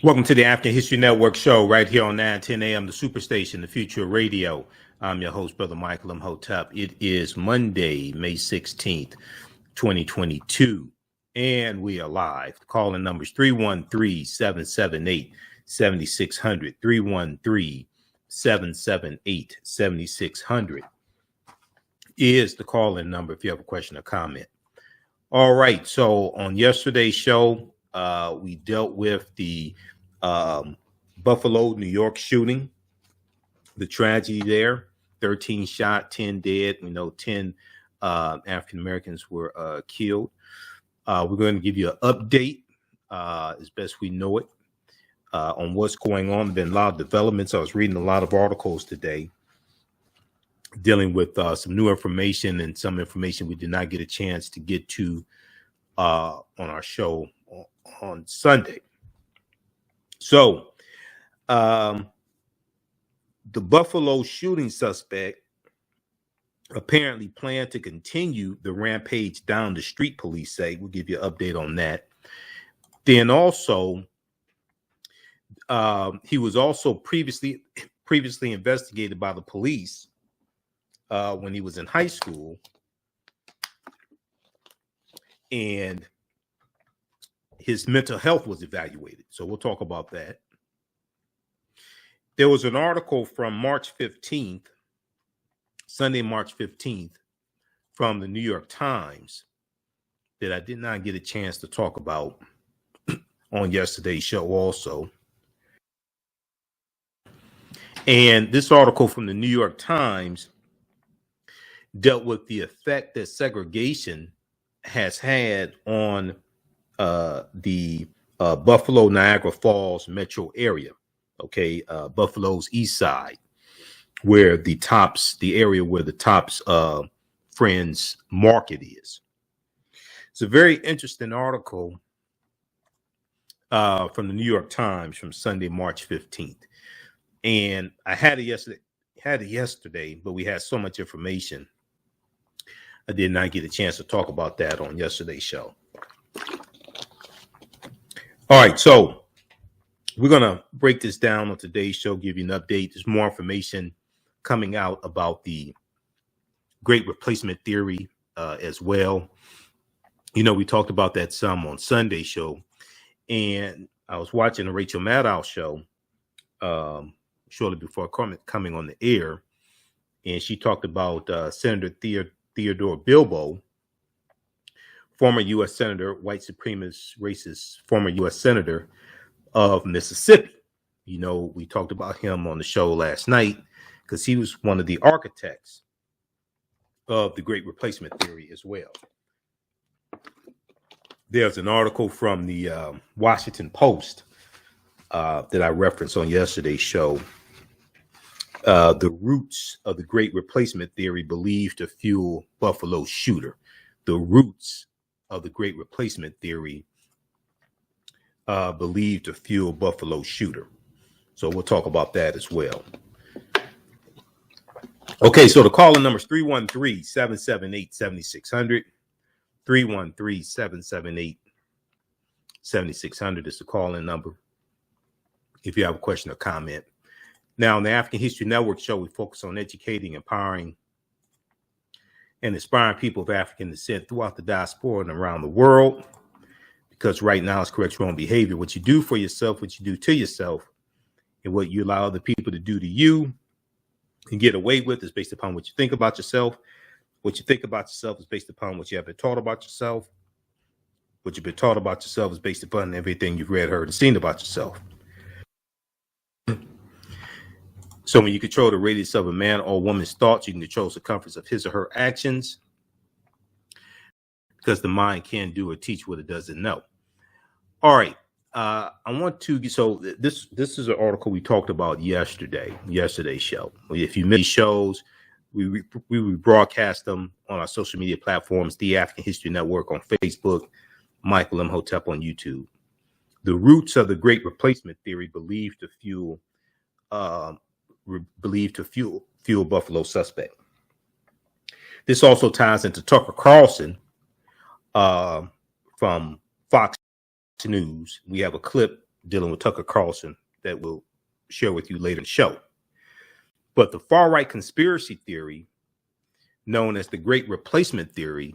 Welcome to the African History Network show right here on 910 AM, the Superstation, the future of radio. I'm your host, Brother Michael Imhotep. It is Monday, May 16th, 2022, and we are live. The calling number is 313-778-7600, 313-778-7600 is the call-in number if you have a question or comment. All right, so on yesterday's show, we dealt with the Buffalo, New York shooting, the tragedy there, 13 shot, 10 dead. We know 10 African Americans were killed. We're going to give you an update as best we know it on what's going on. There's been a lot of developments. I was reading a lot of articles today dealing with some new information and some information we did not get a chance to get to on our show on Sunday. So the Buffalo shooting suspect apparently planned to continue the rampage down the street, police say. We'll give you an update on that. Then also, he was also previously investigated by the police when he was in high school, and his mental health was evaluated. So we'll talk about that. There was an article from March 15th, Sunday, March 15th, from the New York Times that I did not get a chance to talk about on yesterday's show also. And this article from the New York Times dealt with the effect that segregation has had on the Buffalo, Niagara Falls metro area. Okay, Buffalo's east side, where the area where the Tops Friends Market is. It's a very interesting article from the New York Times from Sunday, March 15th. And I had it yesterday, but we had so much information. I did not get a chance to talk about that on yesterday's show. All right, so we're going to break this down on today's show, give you an update. There's more information coming out about the Great Replacement Theory as well. You know, we talked about that some on Sunday's show, and I was watching the Rachel Maddow show shortly before coming on the air, and she talked about Senator Theodore Bilbo, former U.S. Senator, white supremacist, racist, former U.S. Senator of Mississippi. You know, we talked about him on the show last night because he was one of the architects of the Great Replacement Theory as well. There's an article from the Washington Post that I referenced on yesterday's show. The roots of the Great Replacement Theory believed to fuel Buffalo shooter. The roots of the Great Replacement Theory believed to fuel Buffalo shooter. So we'll talk about that as well. Okay, so the calling number is 313-778-7600. 313-778-7600 is the calling number if you have a question or comment. Now, on the African History Network show, we focus on educating, empowering, and inspiring people of African descent throughout the diaspora and around the world. Because right now it's correct your own behavior. What you do for yourself, what you do to yourself, and what you allow other people to do to you and get away with is based upon what you think about yourself. What you think about yourself is based upon what you have been taught about yourself. What you've been taught about yourself is based upon everything you've read, heard, and seen about yourself. So when you control the radius of a man or woman's thoughts, you can control the circumference of his or her actions, because the mind can do or teach what it doesn't know. All right. I want to, so this is an article we talked about yesterday's show. If you missed these shows, we broadcast them on our social media platforms, The African History Network on Facebook, Michael Imhotep on YouTube. The roots of the Great Replacement Theory believed to fuel Buffalo suspect. This also ties into Tucker Carlson from Fox News. We have a clip dealing with Tucker Carlson that we'll share with you later in the show. But the far-right conspiracy theory, known as the Great Replacement Theory,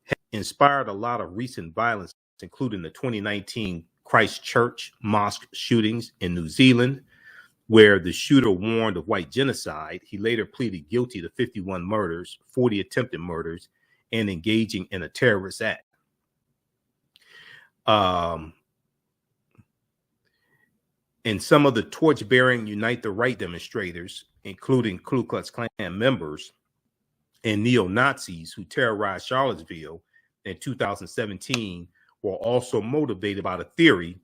has inspired a lot of recent violence, including the 2019 Christchurch mosque shootings in New Zealand, where the shooter warned of white genocide. He later pleaded guilty to 51 murders, 40 attempted murders, and engaging in a terrorist act. And some of the torch-bearing Unite the Right demonstrators, including Ku Klux Klan members and neo-Nazis who terrorized Charlottesville in 2017, were also motivated by the theory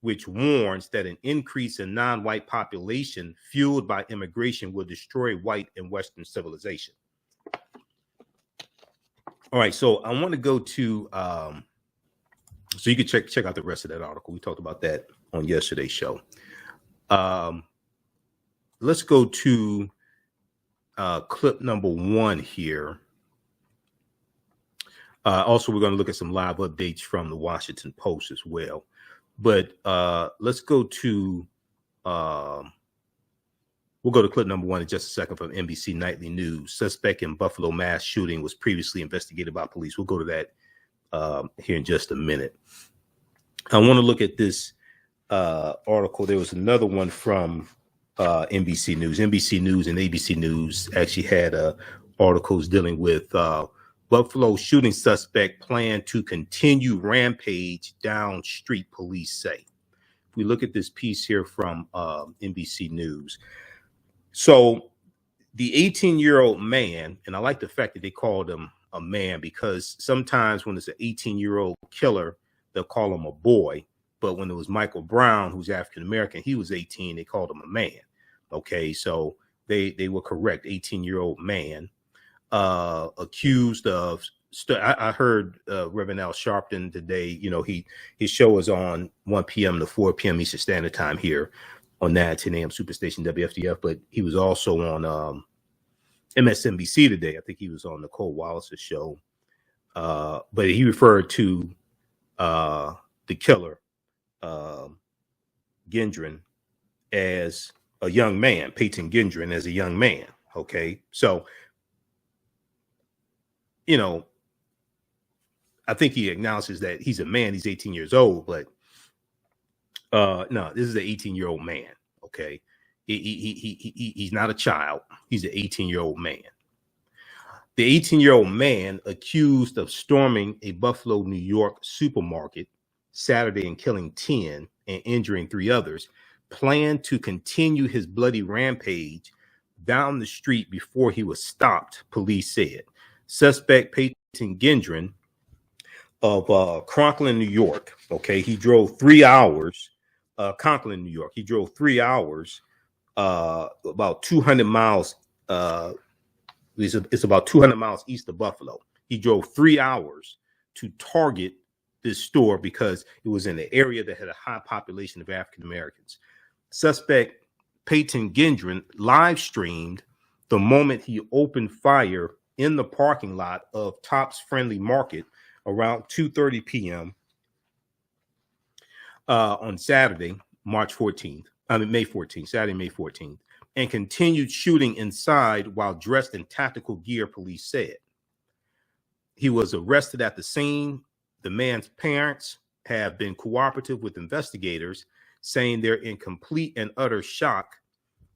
which warns that an increase in non-white population fueled by immigration will destroy white and Western civilization. All right, so I want to go to, so you can check out the rest of that article. We talked about that on yesterday's show. Let's go to clip number 1 here. Also, we're going to look at some live updates from the Washington Post as well. But let's go to, we'll go to clip number 1 in just a second from NBC Nightly News. Suspect in Buffalo mass shooting was previously investigated by police. We'll go to that here in just a minute. I want to look at this article. There was another one from NBC News. NBC News and ABC News actually had articles dealing with Buffalo shooting suspect plan to continue rampage down street, police say. If we look at this piece here from NBC News. So the 18-year-old man, and I like the fact that they called him a man, because sometimes when it's an 18-year-old killer, they'll call him a boy. But when it was Michael Brown, who's African-American, he was 18, they called him a man. Okay, so they were correct, 18-year-old man. Accused of, I heard Reverend Al Sharpton today, you know, his show is on 1 p.m. to 4 p.m. Eastern Standard Time here on 910 a.m. Superstation WFDF, but he was also on MSNBC today. I think he was on Nicole Wallace's show. But he referred to the killer, Gendron, as a young man, Peyton Gendron as a young man. Okay, so, you know, I think he acknowledges that he's a man, he's 18 years old, but no, this is an 18-year-old man, okay? He's not a child, he's an 18-year-old man. The 18-year-old man accused of storming a Buffalo, New York supermarket Saturday and killing 10 and injuring 3 others, planned to continue his bloody rampage down the street before he was stopped, police said. Suspect Peyton Gendron of Conklin, New York. Okay, he drove 3 hours. Conklin, New York. He drove 3 hours, about 200 miles. It's about 200 miles east of Buffalo. He drove 3 hours to target this store because it was in an area that had a high population of African Americans. Suspect Peyton Gendron live streamed the moment he opened fire in the parking lot of Tops Friendly Market around 2:30 p.m. On Saturday, May 14th, Saturday, May 14th, and continued shooting inside while dressed in tactical gear, police said. He was arrested at the scene. The man's parents have been cooperative with investigators, saying they're in complete and utter shock.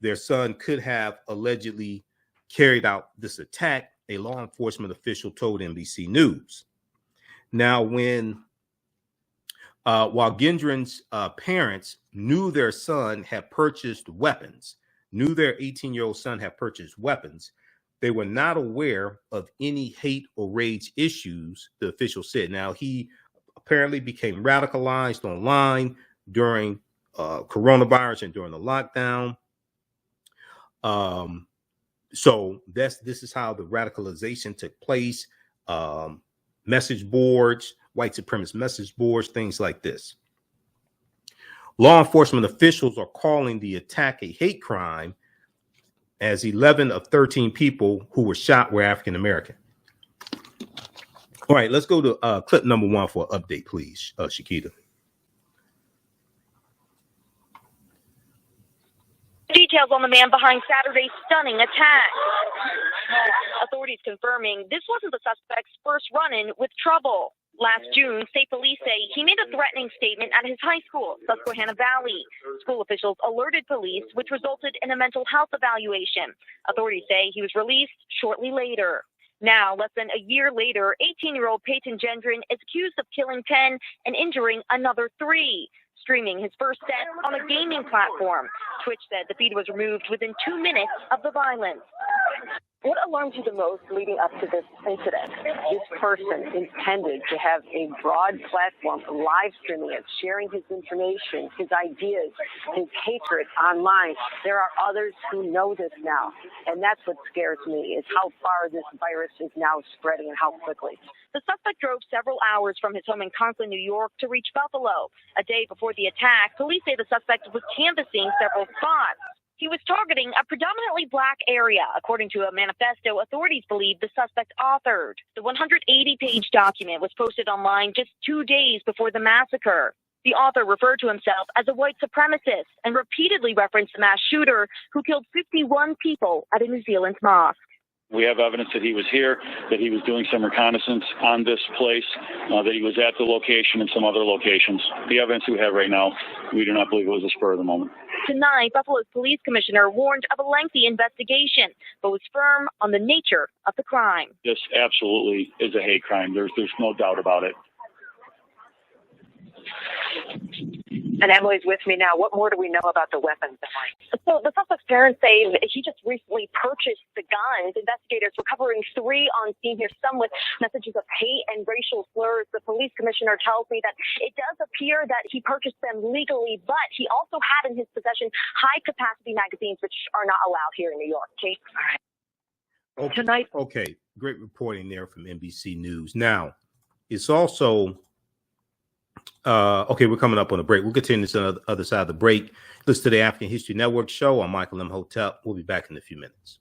Their son could have allegedly carried out this attack, a law enforcement official told NBC News. Now, while Gendron's parents knew their son had purchased weapons, knew their 18-year-old son had purchased weapons, they were not aware of any hate or rage issues, the official said. Now, he apparently became radicalized online during coronavirus and during the lockdown. So this is how the radicalization took place. Message boards, white supremacist message boards, things like this. Law enforcement officials are calling the attack a hate crime, as 11 of 13 people who were shot were African American. All right, let's go to clip number 1 for an update, please, Shakita. Details on the man behind Saturday's stunning attack. Authorities confirming this wasn't the suspect's first run-in with trouble. Last June, state police say he made a threatening statement at his high school, Susquehanna Valley. School officials alerted police, which resulted in a mental health evaluation. Authorities say he was released shortly later. Now, less than a year later, 18-year-old Peyton Gendron is accused of killing 10 and injuring another 3. Streaming his first set on a gaming platform. Twitch said the feed was removed within 2 minutes of the violence. What alarmed you the most leading up to this incident? This person intended to have a broad platform, live streaming it, sharing his information, his ideas, his hatred online. There are others who know this now, and that's what scares me, is how far this virus is now spreading and how quickly. The suspect drove several hours from his home in Conklin, New York, to reach Buffalo. A day before the attack, police say the suspect was canvassing several spots. He was targeting a predominantly black area, according to a manifesto authorities believe the suspect authored. The 180-page document was posted online just 2 days before the massacre. The author referred to himself as a white supremacist and repeatedly referenced the mass shooter who killed 51 people at a New Zealand mosque. We have evidence that he was here, that he was doing some reconnaissance on this place, that he was at the location and some other locations. The evidence we have right now, we do not believe it was a spur of the moment. Tonight, Buffalo's police commissioner warned of a lengthy investigation, but was firm on the nature of the crime. This absolutely is a hate crime. There's no doubt about it. And Emily's with me now. What more do we know about the weapons? So the suspect's parents say that he just recently purchased the guns. Investigators recovering 3 on scene here, some with messages of hate and racial slurs. The police commissioner tells me that it does appear that he purchased them legally, but he also had in his possession high-capacity magazines, which are not allowed here in New York. Kate? Okay. Tonight. Okay, great reporting there from NBC News. Now, it's also... okay, we're coming up on a break. We'll continue this on the other side of the break. Listen to the African History Network show. I'm Michael Imhotep. We'll be back in a few minutes.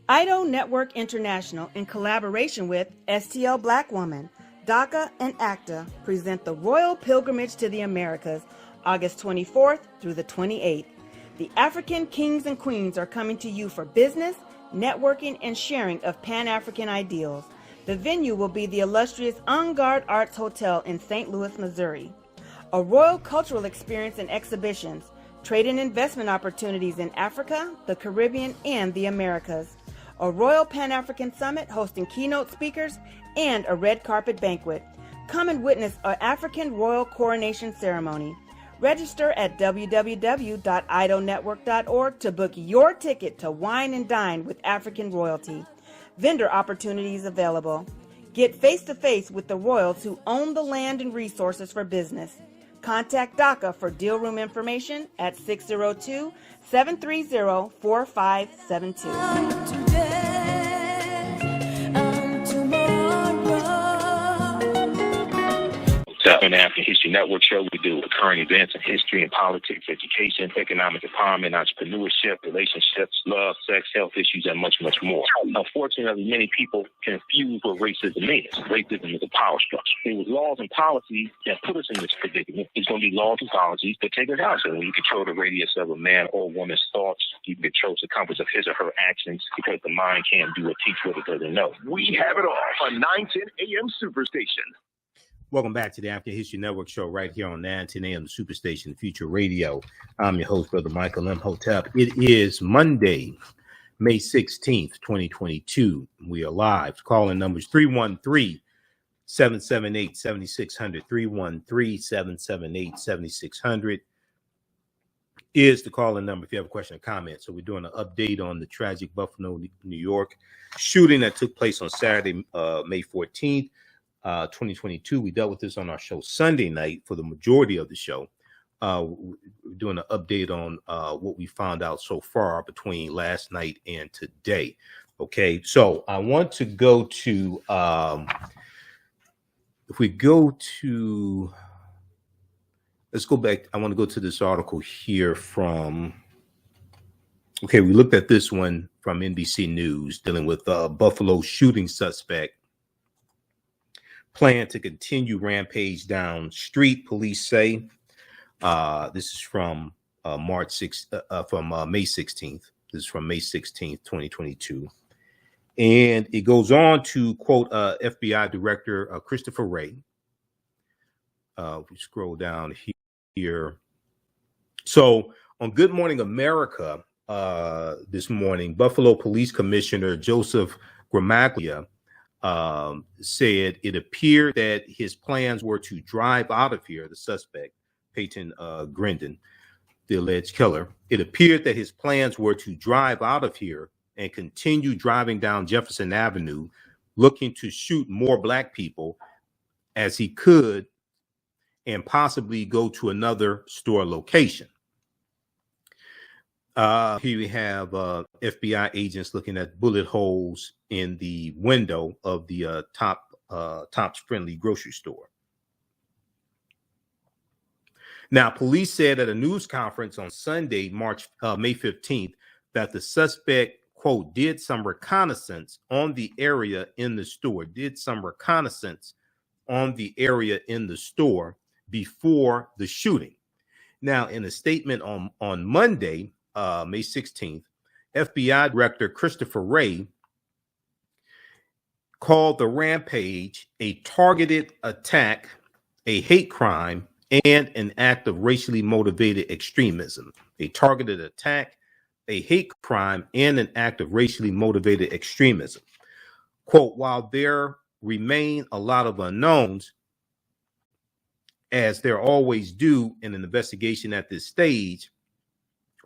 IDO Network International, in collaboration with STL Black Woman, DACA, and ACTA, present the Royal Pilgrimage to the Americas, August 24th through the 28th. The African kings and queens are coming to you for business, networking, and sharing of Pan-African ideals. The venue will be the illustrious En Garde Arts Hotel in St. Louis, Missouri. A royal cultural experience and exhibitions, trade and investment opportunities in Africa, the Caribbean, and the Americas. A Royal Pan-African Summit hosting keynote speakers and a red carpet banquet. Come and witness an African royal coronation ceremony. Register at www.idonetwork.org to book your ticket to wine and dine with African royalty. Vendor opportunities available. Get face-to-face with the royals who own the land and resources for business. Contact DACA for deal room information at 602-730-4572. In the African History Network show, we deal with current events in history and politics, education, economic empowerment, entrepreneurship, relationships, love, sex, health issues, and much, much more. Unfortunately, many people confuse what racism is. Racism is a power structure. It was laws and policies that put us in this predicament. It's going to be laws and policies that take us out. So when you control the radius of a man or woman's thoughts, you can control the compass of his or her actions, because the mind can't do or teach what it doesn't know. We have it all on 910 AM Superstation. Welcome back to the African History Network show right here on 910 AM Superstation Future Radio. I'm your host, Brother Michael Imhotep. It is Monday, May 16th, 2022. We are live. Calling numbers 313-778-7600. 313-778-7600 is the calling number if you have a question or comment. So we're doing an update on the tragic Buffalo, New York shooting that took place on Saturday, May 14th. 2022. We dealt with this on our show Sunday night for the majority of the show. We're doing an update on what we found out so far between last night and today. Okay, so I want to go to, if we go to, let's go back. I want to go to this article here from, okay, we looked at this one from NBC News dealing with Buffalo shooting suspect plan to continue rampage down street, police say. This is from May 16th. This is from May 16th, 2022. And it goes on to quote FBI Director Christopher Wray. We scroll down here. So on Good Morning America this morning, Buffalo Police Commissioner Joseph Gramaglia said it appeared that his plans were to drive out of here, the suspect, Peyton Grindon, the alleged killer. It appeared that his plans were to drive out of here and continue driving down Jefferson Avenue, looking to shoot more Black people as he could and possibly go to another store location. Here we have FBI agents looking at bullet holes in the window of the Tops Friendly grocery store. Now, police said at a news conference on Sunday, May 15th, that the suspect, quote, did some reconnaissance on the area in the store, before the shooting. Now, in a statement on Monday, May 16th, FBI Director Christopher Wray called the rampage a targeted attack, a hate crime, and an act of racially motivated extremism. A targeted attack, a hate crime, and an act of racially motivated extremism. Quote, while there remain a lot of unknowns, as there always do in an investigation at this stage,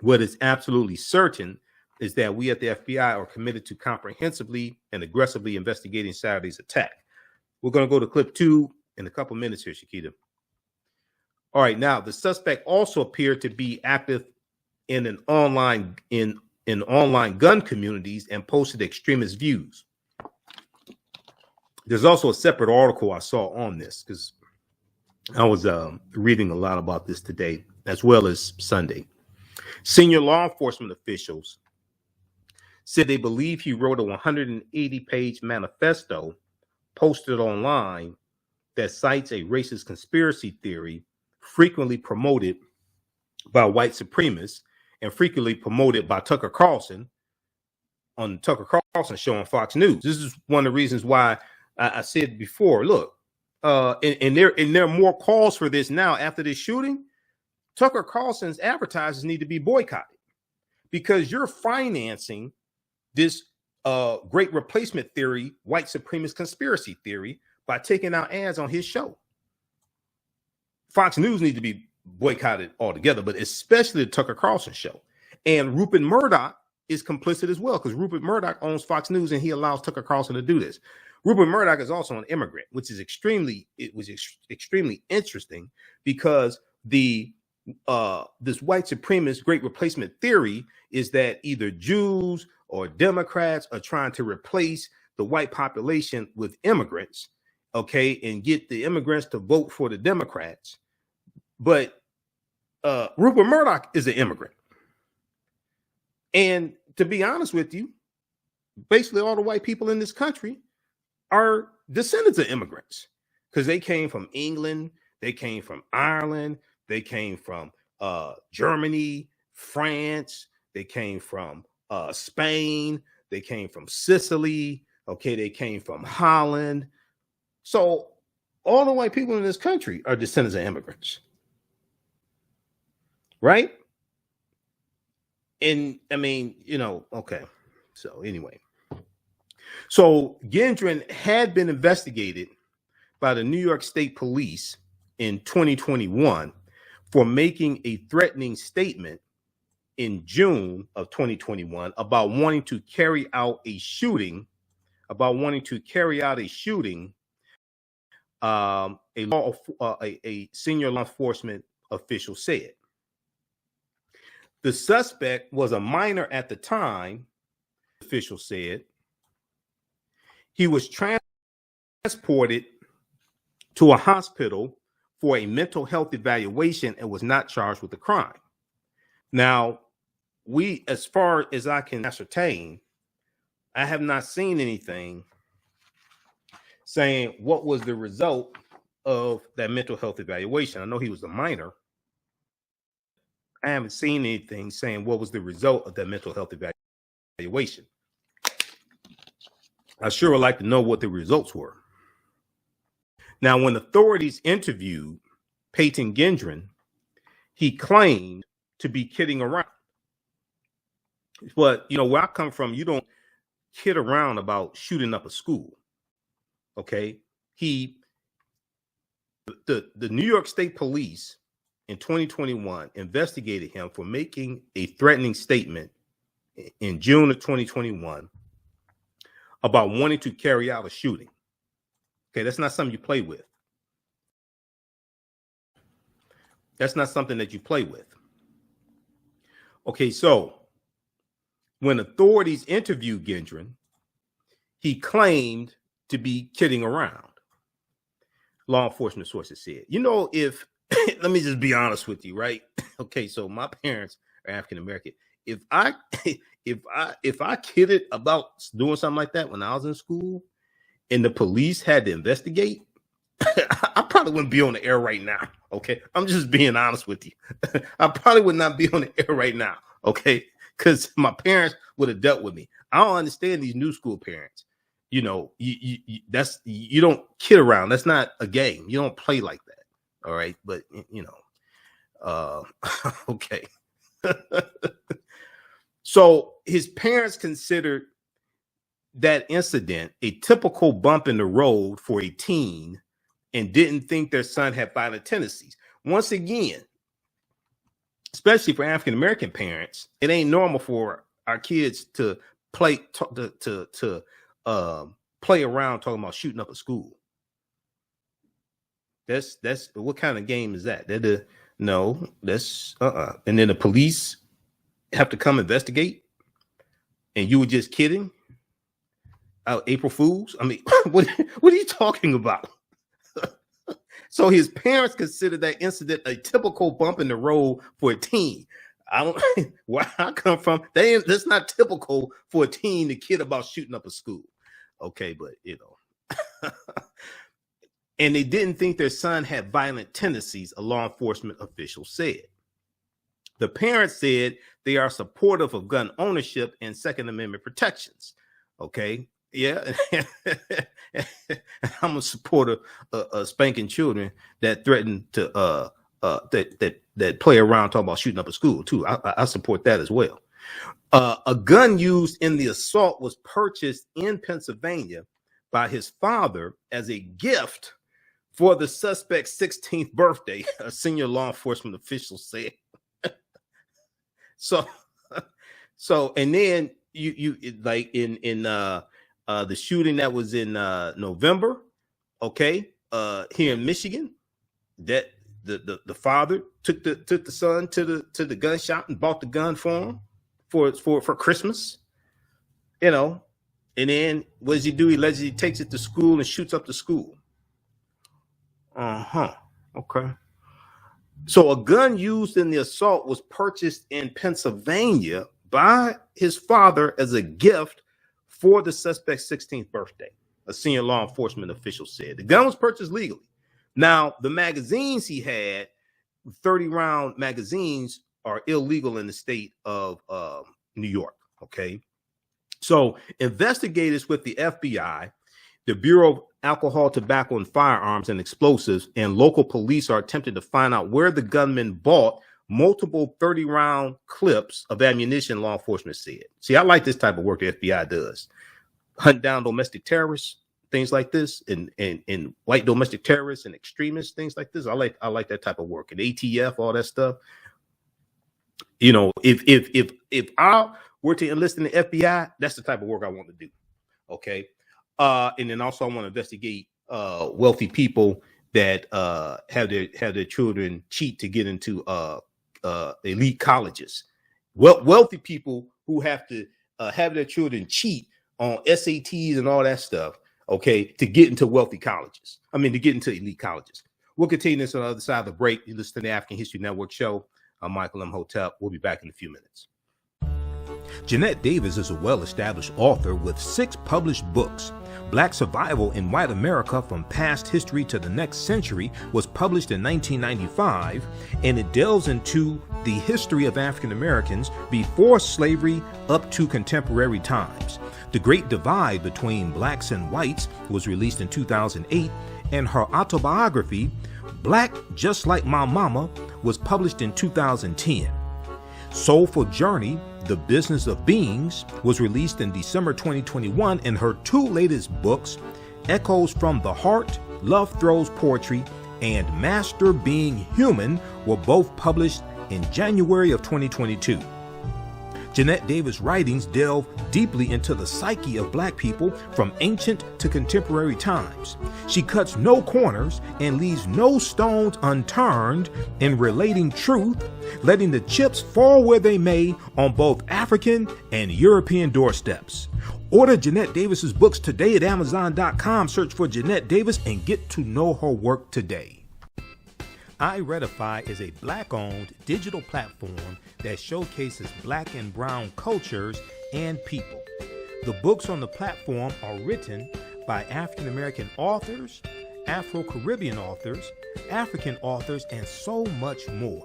what is absolutely certain is that we at the FBI are committed to comprehensively and aggressively investigating Saturday's attack. We're going to go to clip 2 in a couple minutes here, Shakita. All right, now the suspect also appeared to be active in an online gun communities and posted extremist views. There's also a separate article I saw on this because I was reading a lot about this today as well as Sunday. Senior law enforcement officials said they believe he wrote a 180-page manifesto posted online that cites a racist conspiracy theory frequently promoted by white supremacists and frequently promoted by Tucker Carlson on Tucker Carlson show on Fox News. This is one of the reasons why I said before, look, and there are more calls for this now after this shooting. Tucker Carlson's advertisers need to be boycotted because you're financing this great replacement theory, white supremacist conspiracy theory by taking out ads on his show. Fox News need to be boycotted altogether, but especially the Tucker Carlson show. And Rupert Murdoch is complicit as well because Rupert Murdoch owns Fox News and he allows Tucker Carlson to do this. Rupert Murdoch is also an immigrant, which is extremely interesting because this white supremacist great replacement theory is that either Jews or Democrats are trying to replace the white population with immigrants, okay, and get the immigrants to vote for the Democrats. But Rupert Murdoch is an immigrant. And to be honest with you, basically all the white people in this country are descendants of immigrants because they came from England, they came from Ireland, they came from Germany, France, they came from Spain, they came from Sicily, okay, they came from Holland. So all the white people in this country are descendants of immigrants. Right? And I mean, okay. So anyway. So Gendron had been investigated by the New York State Police in 2021 for making a threatening statement in June of 2021 about wanting to carry out a shooting, a senior law enforcement official said. The suspect was a minor at the time, the official said. He was transported to a hospital for a mental health evaluation and was not charged with the crime. Now, as far as I can ascertain, I have not seen anything saying what was the result of that mental health evaluation. I know he was a minor. I haven't seen anything saying what was the result of that mental health evaluation. I sure would like to know what the results were. Now, when authorities interviewed Peyton Gendron, he claimed to be kidding around. But, you know, where I come from, you don't kid around about shooting up a school. Okay? The New York State Police in 2021 investigated him for making a threatening statement in June of 2021 about wanting to carry out a shooting. Okay, that's not something you play with. That's not something that you play with. Okay, so when authorities interviewed Gendron, he claimed to be kidding around. Law enforcement sources said, you know, if let me just be honest with you, right? Okay, so my parents are African American. If I kidded about doing something like that when I was in school and the police had to investigate, I probably wouldn't be on the air right now. Okay, I'm just being honest with you. I probably would not be on the air right now. Okay, because my parents would have dealt with me. I don't understand these new school parents. You know, you don't kid around. That's not a game. You don't play like that. All right, but you know, okay. So his parents considered that incident a typical bump in the road for a teen and didn't think their son had violent tendencies. Once again, especially for African American parents, it ain't normal for our kids to play play around talking about shooting up a school. That's what kind of game is that? No, that's And then the police have to come investigate, and you were just kidding? April Fools? I mean, what are you talking about? So his parents consider that incident a typical bump in the road for a teen. I don't where I come from. That's not typical for a teen to kid about shooting up a school. Okay, but you know. And they didn't think their son had violent tendencies, a law enforcement official said. The parents said they are supportive of gun ownership and Second Amendment protections. Okay. Yeah. I'm a supporter of spanking children that threaten to that play around talking about shooting up a school too. I support that as well. A gun used in the assault was purchased in Pennsylvania by his father as a gift for the suspect's 16th birthday, a senior law enforcement official said. So, and then you like in the shooting that was in November, okay, here in Michigan, that the father took the son to the gun shop and bought the gun for him for Christmas, you know, and then what does he do? He allegedly takes it to school and shoots up the school. Okay. So a gun used in the assault was purchased in Pennsylvania by his father as a gift for the suspect's 16th birthday, a senior law enforcement official said. The gun was purchased legally. Now, the magazines he had, 30-round magazines, are illegal in the state of New York, okay? So investigators with the FBI, the Bureau of Alcohol, Tobacco, and Firearms and Explosives, and local police are attempting to find out where the gunman bought multiple 30-round clips of ammunition, law enforcement said. See, I like this type of work the FBI does. Hunt down domestic terrorists, things like this, and white domestic terrorists and extremists, things like this. I like that type of work. And ATF, all that stuff. You know, if I were to enlist in the FBI, that's the type of work I want to do. Okay. And then also I want to investigate wealthy people that have their children cheat to get into elite colleges. Wealthy people who have to have their children cheat on SATs and all that stuff, okay, to get into wealthy colleges. I mean, to get into elite colleges. We'll continue this on the other side of the break. You listen to the African History Network show. I'm Michael Imhotep. We'll be back in a few minutes. Jeanette Davis is a well-established author with 6 published books. Black Survival in White America from Past History to the Next Century was published in 1995, and it delves into the history of African Americans before slavery up to contemporary times. The Great Divide Between Blacks and Whites was released in 2008, and her autobiography, Black Just Like My Mama, was published in 2010. Soulful Journey, The Business of Beings, was released in December 2021, and her 2 latest books, Echoes from the Heart, Love Throws Poetry, and Master Being Human, were both published in January of 2022. Jeanette Davis' writings delve deeply into the psyche of Black people from ancient to contemporary times. She cuts no corners and leaves no stones unturned in relating truth, letting the chips fall where they may on both African and European doorsteps. Order Jeanette Davis's books today at Amazon.com. Search for Jeanette Davis and get to know her work today. iRedify is a Black-owned digital platform that showcases Black and Brown cultures and people. The books on the platform are written by African American authors, Afro-Caribbean authors, African authors, and so much more.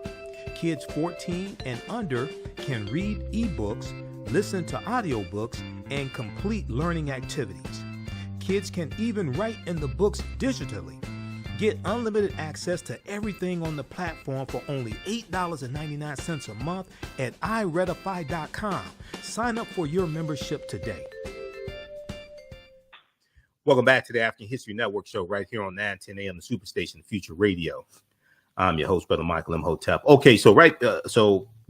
Kids 14 and under can read ebooks, listen to audiobooks, and complete learning activities. Kids can even write in the books digitally. Get unlimited access to everything on the platform for only $8.99 a month at iRedify.com. Sign up for your membership today. Welcome back to the African History Network show right here on 910 AM, the Superstation, Future Radio. I'm your host, Brother Michael Imhotep. Okay, so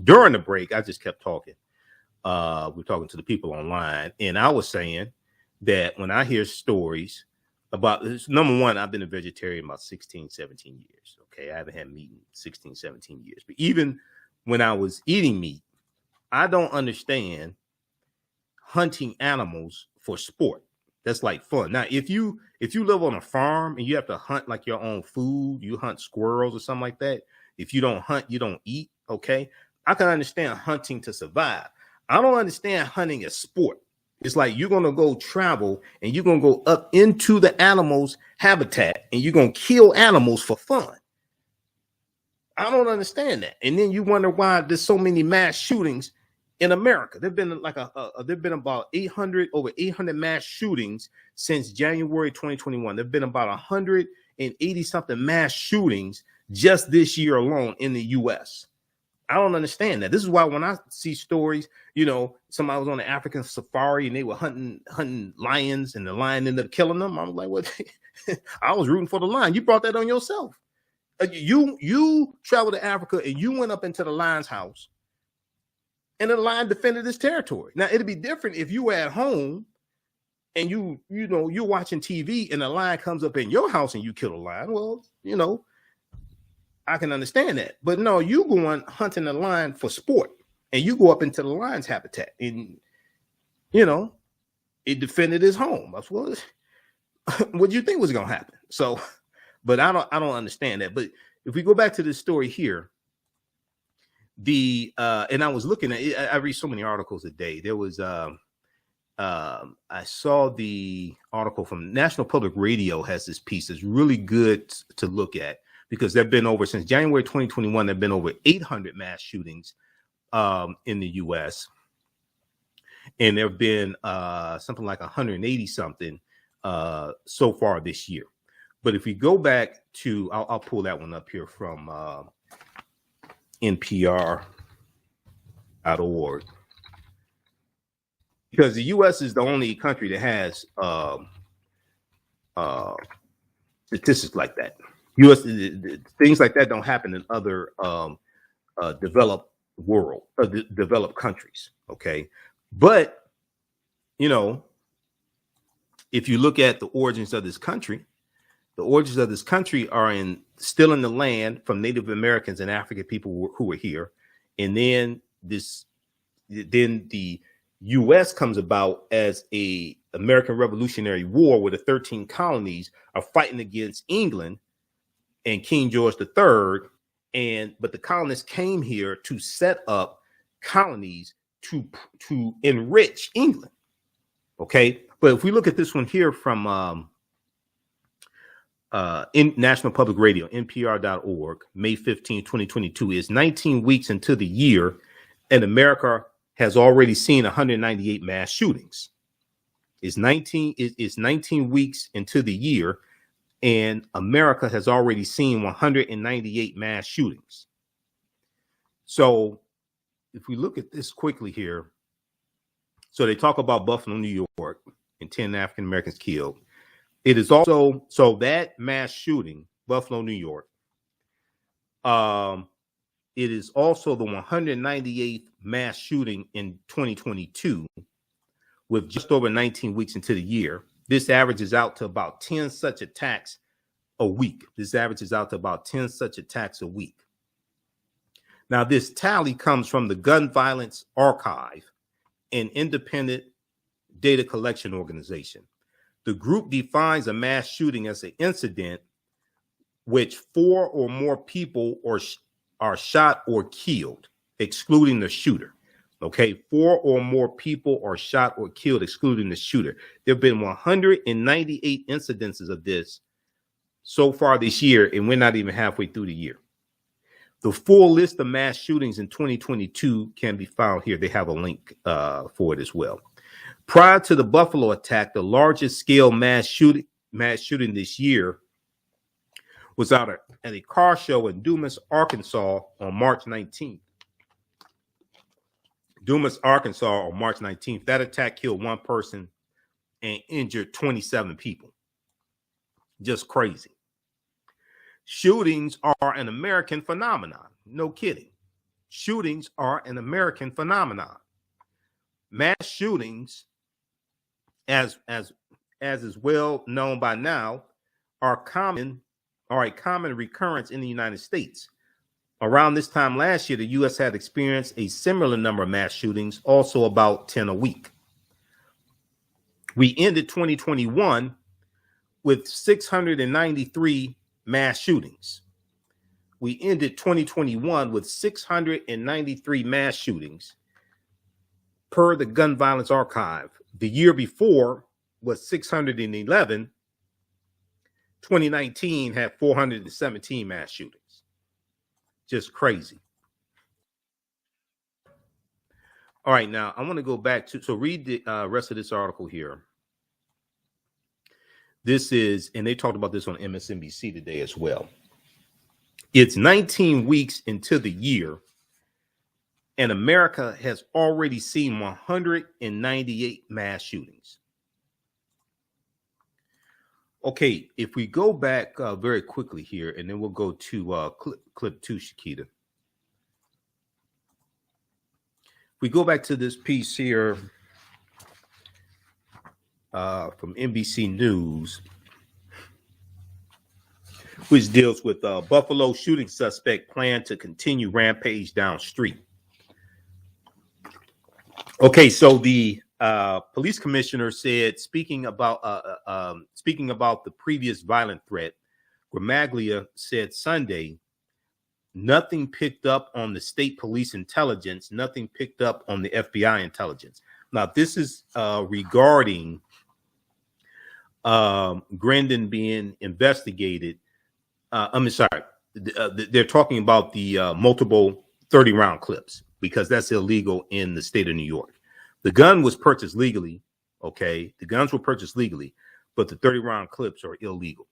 during the break, I just kept talking. We're talking to the people online, and I was saying that when I hear stories about this, number one, I've been a vegetarian about 16, 17 years. Okay, I haven't had meat in 16, 17 years. But even when I was eating meat, I don't understand hunting animals for sport. That's like fun. Now, if you live on a farm and you have to hunt like your own food, you hunt squirrels or something like that. If you don't hunt, you don't eat. Okay, I can understand hunting to survive. I don't understand hunting as sport. It's like you're going to go travel and you're going to go up into the animal's habitat and you're going to kill animals for fun. I don't understand that. And then you wonder why there's so many mass shootings in America. There've been about over 800 mass shootings since January 2021. There've been about 180 something mass shootings just this year alone in the US. I don't understand that. This is why when I see stories, somebody was on an African safari and they were hunting lions and the lion ended up killing them. I'm like, what? I was rooting for the lion. You brought that on yourself. You traveled to Africa and you went up into the lion's house and the lion defended his territory. Now, it'd be different if you were at home and you're watching TV and the lion comes up in your house and you kill a lion. Well, I can understand that. But no, you going hunting a lion for sport and you go up into the lion's habitat and, it defended his home. That's what do you think was going to happen? So, but I don't understand that. But if we go back to this story here, and I was looking at it, I read so many articles a day. There was, I saw the article from National Public Radio has this piece that's really good to look at. Because there have been since January 2021, there have been over 800 mass shootings in the U.S. And there have been something like 180 something so far this year. But if we go back to, I'll pull that one up here from NPR.org. Because the U.S. is the only country that has statistics like that. U.S. things like that don't happen in other developed countries. Okay, but if you look at the origins of this country, are still in the land from Native Americans and African people who were here, and then the U.S. comes about as a American Revolutionary War, where the 13 colonies are fighting against England and King George III, but the colonists came here to set up colonies to enrich England. Okay, but if we look at this one here from in National Public Radio, NPR.org, May 15, 2022, is 19 weeks into the year, and America has already seen 198 mass shootings. It's 19 weeks into the year, and America has already seen 198 mass shootings. So if we look at this quickly here, so they talk about Buffalo, New York, and 10 African Americans killed. It is also, so that mass shooting, Buffalo, New York, it is also the 198th mass shooting in 2022, with just over 19 weeks into the year. This averages out to about 10 such attacks a week. Now, this tally comes from the Gun Violence Archive, an independent data collection organization. The group defines a mass shooting as an incident which 4 or more people are shot or killed, excluding the shooter. Okay, 4 or more people are shot or killed, excluding the shooter. There have been 198 incidences of this so far this year, and we're not even halfway through the year. The full list of mass shootings in 2022 can be found here. They have a link for it as well. Prior to the Buffalo attack, the largest scale mass shooting this year was out at a car show in Dumas, Arkansas on March 19th. That attack killed 1 person and injured 27 people. Just crazy. Shootings are an American phenomenon. No kidding. Shootings are an American phenomenon. Mass shootings, as is well known by now, are a common recurrence in the United States. Around this time last year, the U.S. had experienced a similar number of mass shootings, also about 10 a week. We ended 2021 with 693 mass shootings. We ended 2021 with 693 mass shootings per the Gun Violence Archive. The year before was 611. 2019 had 417 mass shootings. Just crazy. All right, now I want to go back to, so read the rest of this article here. This is, and they talked about this on MSNBC today as well. It's 19 weeks into the year, and America has already seen 198 mass shootings. Okay, if we go back very quickly here, and then we'll go to clip 2, Shakita. If we go back to this piece here from NBC News, which deals with Buffalo shooting suspect plan to continue rampage down street. Okay, so the police commissioner said, speaking about the previous violent threat, Gramaglia said Sunday, nothing picked up on the state police intelligence, nothing picked up on the FBI intelligence. Now, this is regarding Grandin being investigated. They're talking about the multiple 30-round clips, because that's illegal in the state of New York. The gun was purchased legally, okay? The guns were purchased legally, but the 30-round clips are illegal.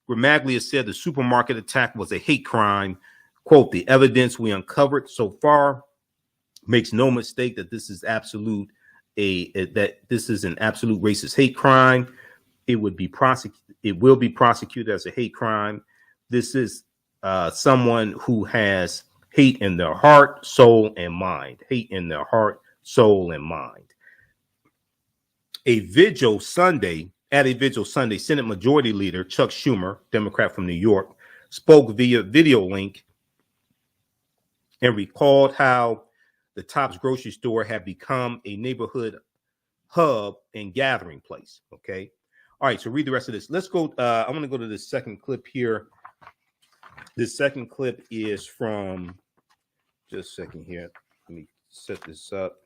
Gramaglia said the supermarket attack was a hate crime. Quote, the evidence we uncovered so far makes no mistake that this is an absolute racist hate crime. It will be prosecuted as a hate crime. This is someone who has hate in their heart, soul, and mind. Hate in their heart, soul, and mind. At a vigil Sunday, Senate Majority Leader Chuck Schumer, Democrat from New York, spoke via video link and recalled how the Tops grocery store had become a neighborhood hub and gathering place. Okay. All right. So read the rest of this. Let's go. I want to go to the second clip here. This second clip is from, just a second here. Let me set this up.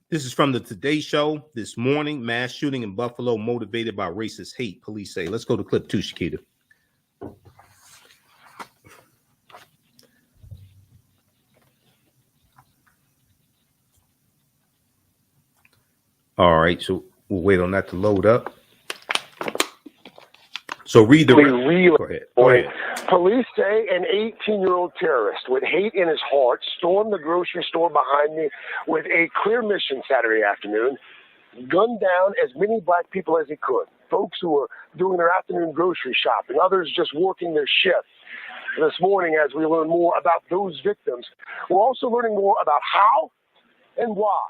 This is from the Today Show this morning. Mass shooting in Buffalo motivated by racist hate, police say. Let's go to clip 2, Shakita. All right, so we'll wait on that to load up. So read the... Go ahead. Police say an 18-year-old terrorist with hate in his heart stormed the grocery store behind me with a clear mission Saturday afternoon, gunned down as many black people as he could, folks who were doing their afternoon grocery shopping, others just working their shift. This morning, as we learn more about those victims, we're also learning more about how and why.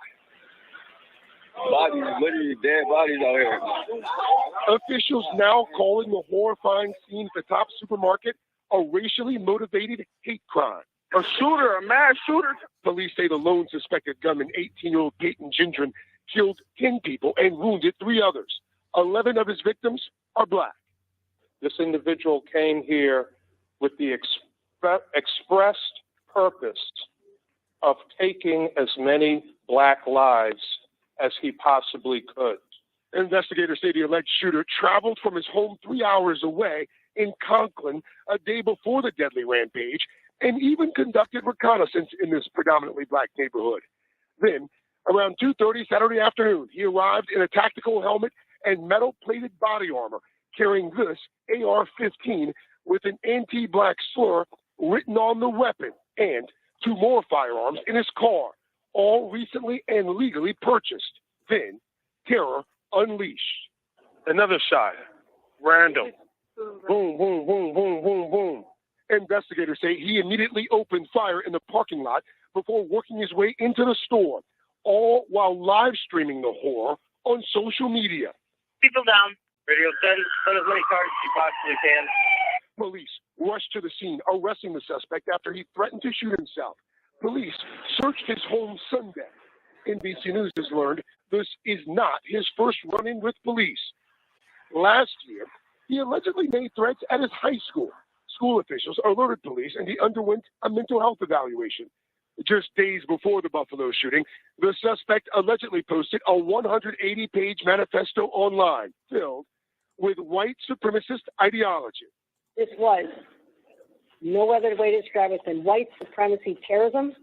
Bodies, literally dead bodies out here. Officials now calling the horrifying scene at the Top supermarket a racially motivated hate crime. A shooter, a mass shooter. Police say the lone suspected gunman, 18-year-old Peyton Gendron, killed 10 people and wounded 3 others. 11 of his victims are black. This individual came here with the expressed purpose of taking as many black lives as he possibly could. Investigators say the alleged shooter traveled from his home 3 hours away in Conklin a day before the deadly rampage and even conducted reconnaissance in this predominantly black neighborhood. Then, around 2:30 Saturday afternoon, he arrived in a tactical helmet and metal-plated body armor, carrying this AR-15 with an anti-black slur written on the weapon and 2 more firearms in his car, all recently and legally purchased. Then, terror unleashed. Another shot. Random. Boom, boom, boom, boom, boom, boom. Investigators say he immediately opened fire in the parking lot before working his way into the store, all while live streaming the horror on social media. People down. Radio, send as many cars as you possibly can. Police rushed to the scene, arresting the suspect after he threatened to shoot himself. Police searched his home Sunday. NBC News has learned this is not his first run-in with police. Last year, he allegedly made threats at his high school. School officials alerted police and he underwent a mental health evaluation. Just days before the Buffalo shooting, the suspect allegedly posted a 180-page manifesto online filled with white supremacist ideology. This was no other way to describe it than white supremacy terrorism.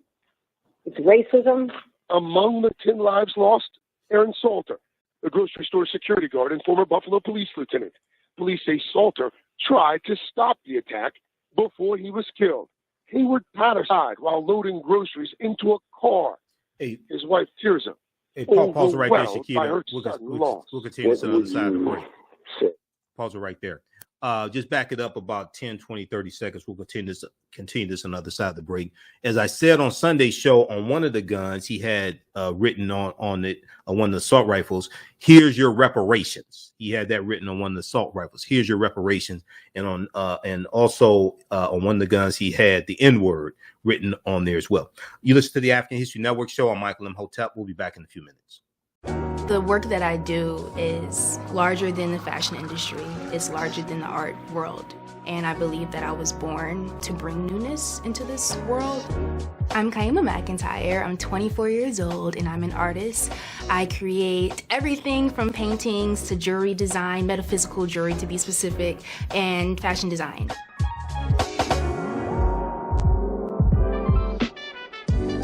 It's racism. Among the 10 lives lost, Aaron Salter, the grocery store security guard and former Buffalo police lieutenant. Police say Salter tried to stop the attack before he was killed. Hayward Patterson while loading groceries into a car. Hey, his wife Tirza. Hey, pause it right there, Shakira. We'll continue this on the other side of the break. Pause it right there. Just back it up about 10, 20, 30 seconds. We'll continue this on the other side of the break. As I said on Sunday's show, on one of the guns, he had written on it, on one of the assault rifles, "Here's your reparations." He had that written on one of the assault rifles. "Here's your reparations." And on and also on one of the guns, he had the N-word written on there as well. You listen to the African History Network show. I'm Michael Imhotep. We'll be back in a few minutes. The work that I do is larger than the fashion industry. It's larger than the art world. And I believe that I was born to bring newness into this world. I'm Kaima McIntyre. I'm 24 years old and I'm an artist. I create everything from paintings to jewelry design, metaphysical jewelry to be specific, and fashion design.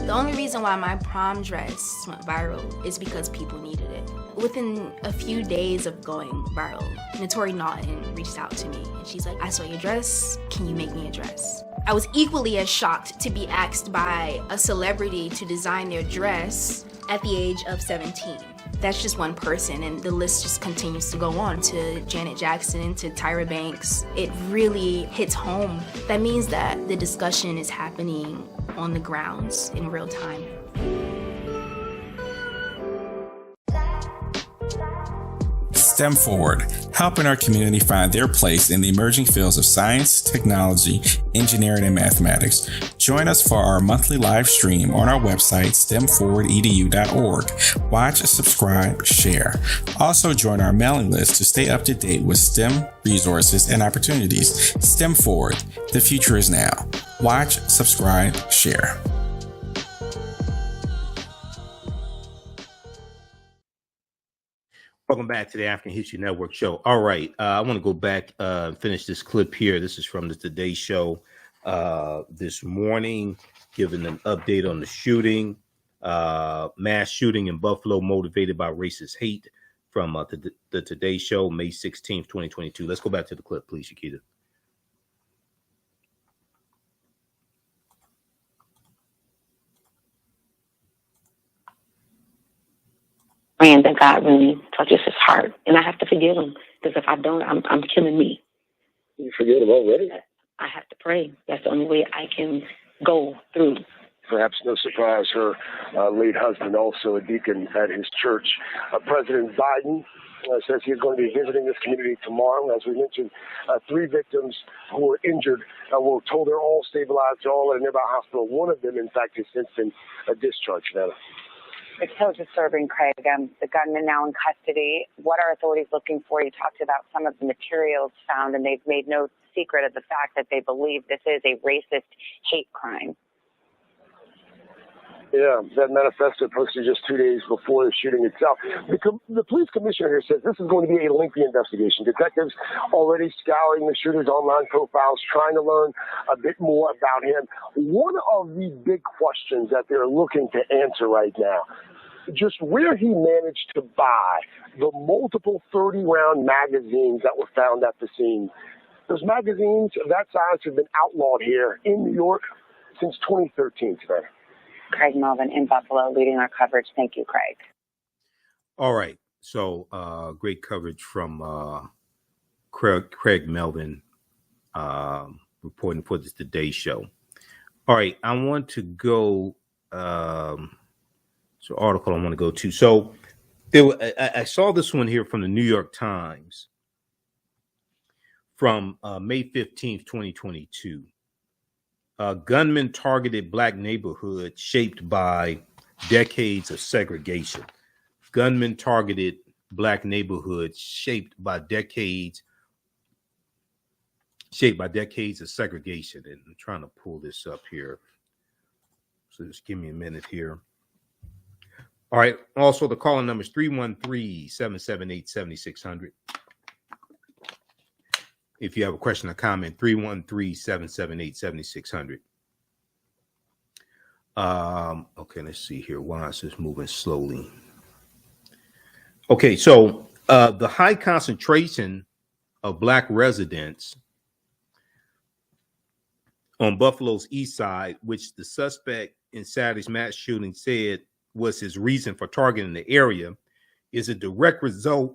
The only reason why my prom dress went viral is because people needed it. Within a few days of going viral, Notori Naughton reached out to me and she's like, "I saw your dress, can you make me a dress?" I was equally as shocked to be asked by a celebrity to design their dress at the age of 17. That's just one person, and the list just continues to go on, to Janet Jackson, to Tyra Banks. It really hits home. That means that the discussion is happening on the grounds in real time. STEM Forward, helping our community find their place in the emerging fields of science, technology, engineering, and mathematics. Join us for our monthly live stream on our website, stemforwardedu.org. Watch, subscribe, share. Also join our mailing list to stay up to date with STEM resources and opportunities. STEM Forward, the future is now. Watch, subscribe, share. Welcome back to the African History Network show. All right, I want to go back and finish this clip here. This is from the Today Show this morning, giving an update on the shooting, mass shooting in Buffalo motivated by racist hate from the Today Show, May 16th, 2022. Let's go back to the clip, please, Shakita. Praying that God really touches his heart, and I have to forgive him, because if I don't, I'm killing me. You forget him already? I have to pray. That's the only way I can go through. Perhaps no surprise, her late husband, also a deacon at his church. President Biden says he's going to be visiting this community tomorrow. As we mentioned, 3 victims who were injured were told they're all stabilized, they're all at a nearby hospital. One of them, in fact, has since been discharged. Now, it's so disturbing, Craig. The gunman now in custody. What are authorities looking for? You talked about some of the materials found, and they've made no secret of the fact that they believe this is a racist hate crime. Yeah, that manifesto posted just 2 days before the shooting itself. The police commissioner here says this is going to be a lengthy investigation. Detectives already scouring the shooter's online profiles, trying to learn a bit more about him. One of the big questions that they're looking to answer right now, just where he managed to buy the multiple 30-round magazines that were found at the scene. Those magazines of that size have been outlawed here in New York since 2013 today. Craig Melvin in Buffalo leading our coverage. Thank you, Craig. All right. So great coverage from Craig Melvin reporting for the Today Show. All right. I want to go so article I want to go to. So I saw this one here from the New York Times from May 15th, 2022. Gunmen targeted black neighborhood shaped by decades of segregation. Gunmen targeted black neighborhoods shaped by decades of segregation. And I'm trying to pull this up here. So just give me a minute here. All right. Also, the calling number is 313-778-7600. If you have a question or comment, 313-778-7600. Okay, let's see here. Why is this moving slowly? Okay, so the high concentration of black residents on Buffalo's east side, which the suspect in Saturday's mass shooting said was his reason for targeting the area, is a direct result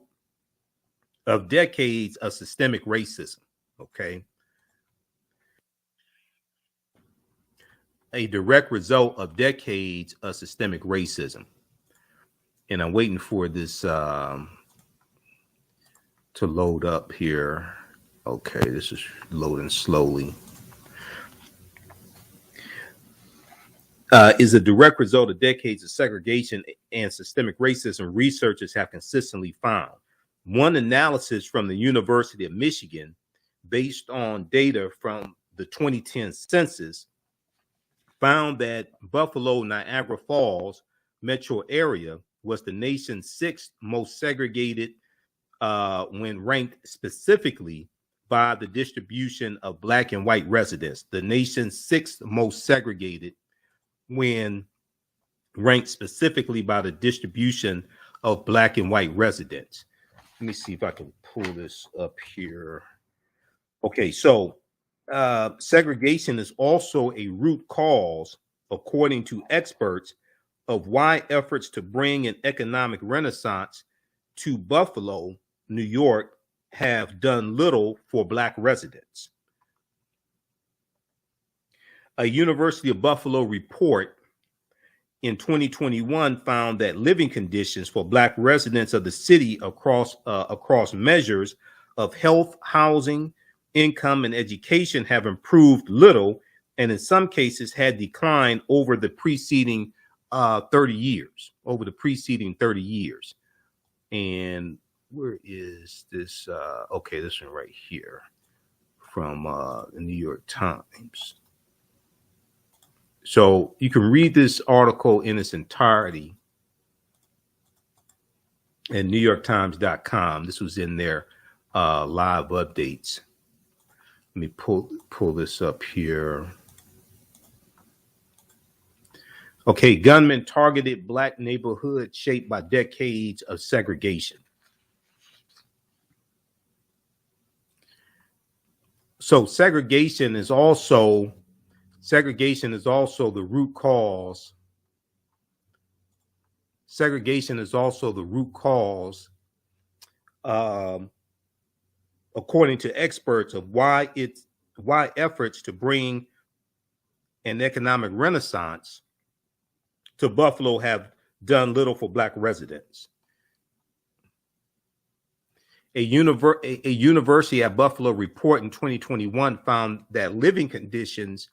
of decades of systemic racism. Okay. A direct result of decades of systemic racism. And I'm waiting for this to load up here. Okay, this is loading slowly. Is a direct result of decades of segregation and systemic racism, researchers have consistently found. One analysis from the University of Michigan, based on data from the 2010 census, found that Buffalo, Niagara Falls metro area was the nation's 6th most segregated when ranked specifically by the distribution of black and white residents. The nation's 6th most segregated when ranked specifically by the distribution of black and white residents. Let me see if I can pull this up here. Okay, so segregation is also a root cause, according to experts, of why efforts to bring an economic renaissance to Buffalo, New York, have done little for black residents. A University of Buffalo report in 2021 found that living conditions for black residents of the city across measures of health, housing, income, and education have improved little, and in some cases had declined over the preceding 30 years. And where is this? Okay, this one right here from the New York Times. So you can read this article in its entirety and NewYorkTimes.com. This was in their live updates. Let me pull this up here. Okay, gunmen targeted black neighborhood shaped by decades of segregation. So segregation is also the root cause. Segregation is also the root cause, according to experts, of why efforts to bring an economic renaissance to Buffalo have done little for black residents. A University at Buffalo report in 2021 found that living conditions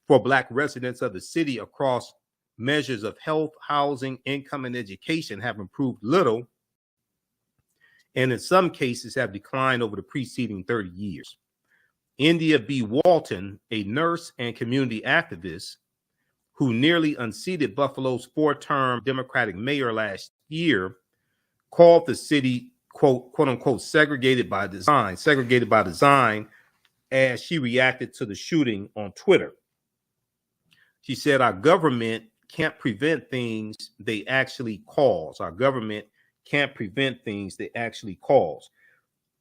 for black residents of the city across measures of health, housing, income, and education have improved little, and in some cases have declined over the preceding 30 years. India B. Walton, a nurse and community activist who nearly unseated Buffalo's four-term Democratic mayor last year, called the city, quote unquote, segregated by design, as she reacted to the shooting on Twitter. She said, "Our government can't prevent things they actually cause. Our government can't prevent things they actually cause."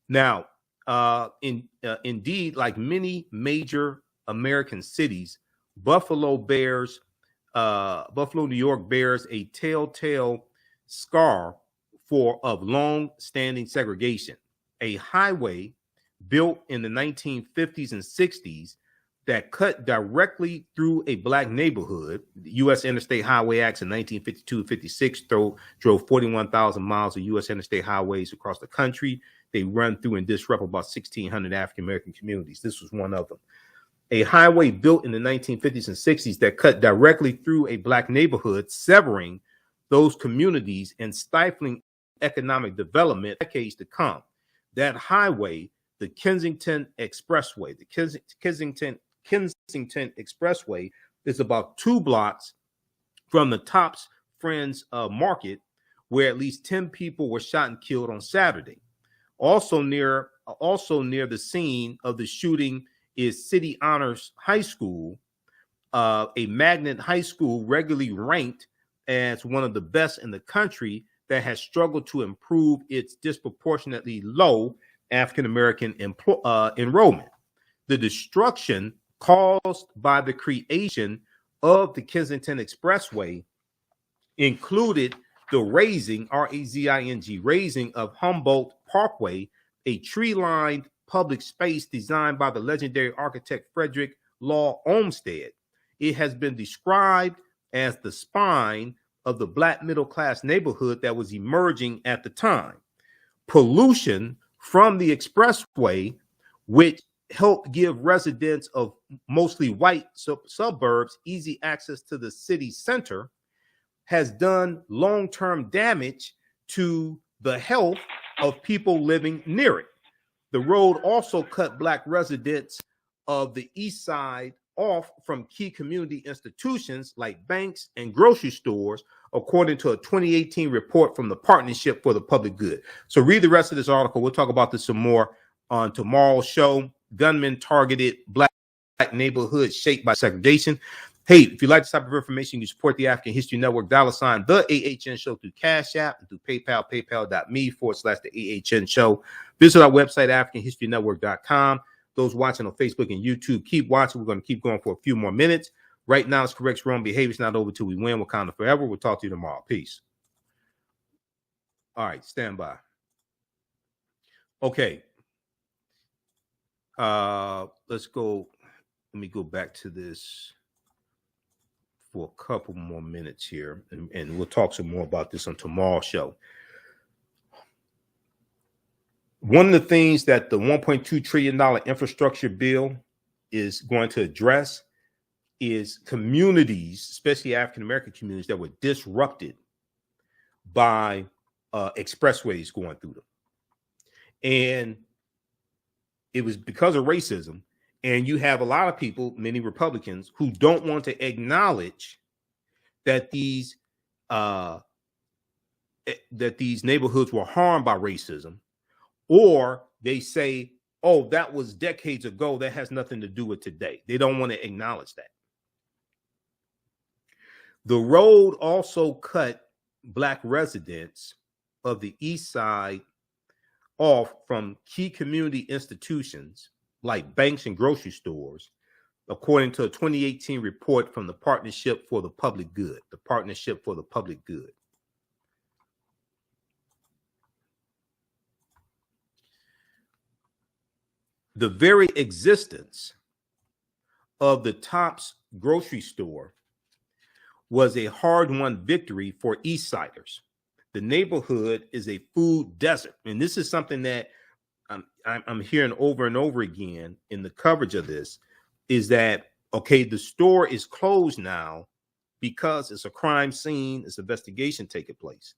Now, indeed, like many major American cities, Buffalo, New York bears a telltale scar of long-standing segregation. A highway built in the 1950s and 60s that cut directly through a black neighborhood. The U.S. Interstate Highway Acts in 1952-56 drove 41,000 miles of U.S. interstate highways across the country. They run through and disrupt about 1,600 African-American communities. This was one of them. A highway built in the 1950s and 60s that cut directly through a black neighborhood, severing those communities and stifling economic development decades to come. That highway, the Kensington Expressway, Kensington Expressway, is about 2 blocks from the Tops Friends Market, where at least 10 people were shot and killed on Saturday. Also near the scene of the shooting is City Honors High School, a magnet high school regularly ranked as one of the best in the country that has struggled to improve its disproportionately low African-American enrollment. The destruction caused by the creation of the Kensington Expressway included the razing, R-A-Z-I-N-G, razing of Humboldt Parkway, a tree-lined public space designed by the legendary architect Frederick Law Olmsted. It has been described as the spine of the black middle-class neighborhood that was emerging at the time. Pollution from the expressway, which helped give residents of mostly white suburbs easy access to the city center, has done long-term damage to the health of people living near it. The road also cut black residents of the east side off from key community institutions like banks and grocery stores, according to a 2018 report from the Partnership for the Public Good. So read the rest of this article. We'll talk about this some more on tomorrow's show. Gunmen targeted black neighborhoods shaped by segregation. Hey, if you like this type of information, you support the African History Network, $ the AHN Show through Cash App and through PayPal, paypal.me/the AHN Visit our website, AfricanHistoryNetwork.com. Those watching on Facebook and YouTube, keep watching. We're going to keep going for a few more minutes. Right now, it's correct wrong behavior. It's not over till we win. Wakanda forever. We'll talk to you tomorrow. Peace. All right, stand by. Okay. Let's go. Let me go back to this for a couple more minutes here, and we'll talk some more about this on tomorrow's show. One of the things that the $1.2 trillion infrastructure bill is going to address is communities, especially African-American communities, that were disrupted by expressways going through them. And it was because of racism. And you have a lot of people, many Republicans, who don't want to acknowledge that these that these neighborhoods were harmed by racism, or they say, oh, that was decades ago. That has nothing to do with today. They don't want to acknowledge that. The road also cut Black residents of the East Side off from key community institutions like banks and grocery stores, according to a 2018 report from the Partnership for the Public Good. The Partnership for the Public Good. The very existence of the Tops grocery store was a hard-won victory for East Siders. The neighborhood is a food desert. And this is something that I'm hearing over and over again in the coverage of this, is that, okay, the store is closed now because it's a crime scene, it's an investigation taking place.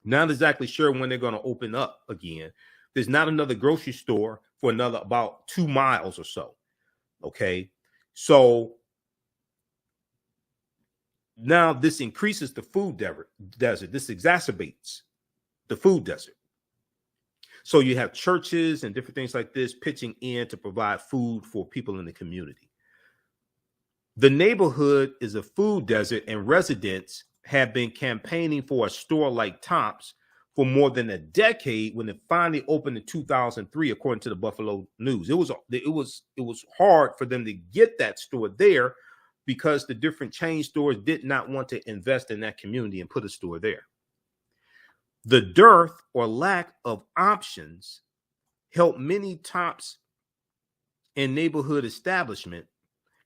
Not exactly sure when they're going to open up again. There's not another grocery store for another about 2 miles or so. Okay, so now this increases the food desert. This exacerbates the food desert. So you have churches and different things like this pitching in to provide food for people in the community. The neighborhood is a food desert, and residents have been campaigning for a store like Tops for more than a decade when it finally opened in 2003, according to the Buffalo News. It was hard for them to get that store there because the different chain stores did not want to invest in that community and put a store there. The dearth or lack of options helped many Tops and neighborhood establishment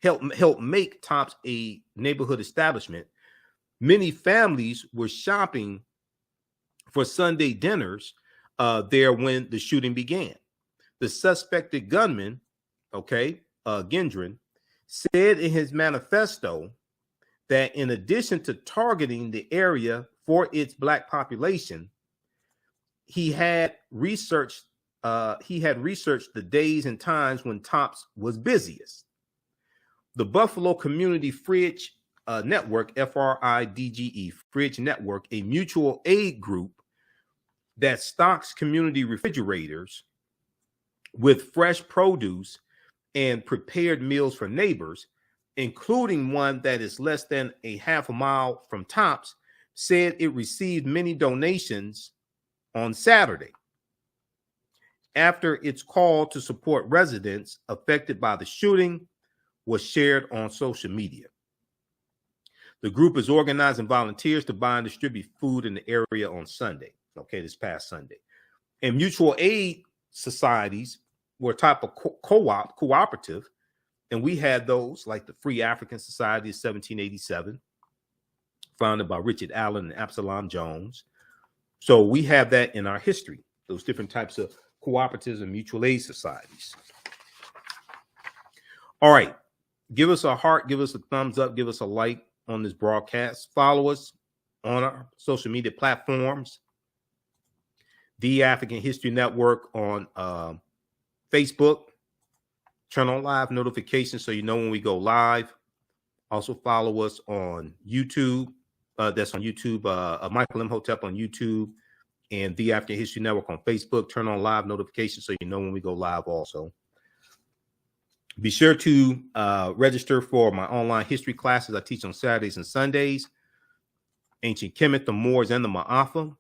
help make Tops a neighborhood establishment. Many families were shopping for Sunday dinners there when the shooting began. The suspected gunman, Gendron, said in his manifesto that in addition to targeting the area for its Black population, he had researched the days and times when Tops was busiest. The Buffalo Community Fridge Network, FRIDGE, Fridge Network, a mutual aid group that stocks community refrigerators with fresh produce and prepared meals for neighbors, including one that is less than a half a mile from Tops, said it received many donations on Saturday after its call to support residents affected by the shooting was shared on social media. The group is organizing volunteers to buy and distribute food in the area on Sunday, this past Sunday. And mutual aid societies were a type of cooperative, and we had those like the Free African Society of 1787, founded by Richard Allen and Absalom Jones. So we have that in our history, those different types of cooperatives and mutual aid societies. All right, give us a heart, give us a thumbs up, give us a like on this broadcast. Follow us on our social media platforms. The African History Network on Facebook. Turn on live notifications so you know when we go live. Also follow us on YouTube. That's on YouTube. Michael Imhotep on YouTube, and The African History Network on Facebook. Turn on live notifications so you know when we go live also. Be sure to register for my online history classes I teach on Saturdays and Sundays. Ancient Kemet, the Moors, and the Maafa.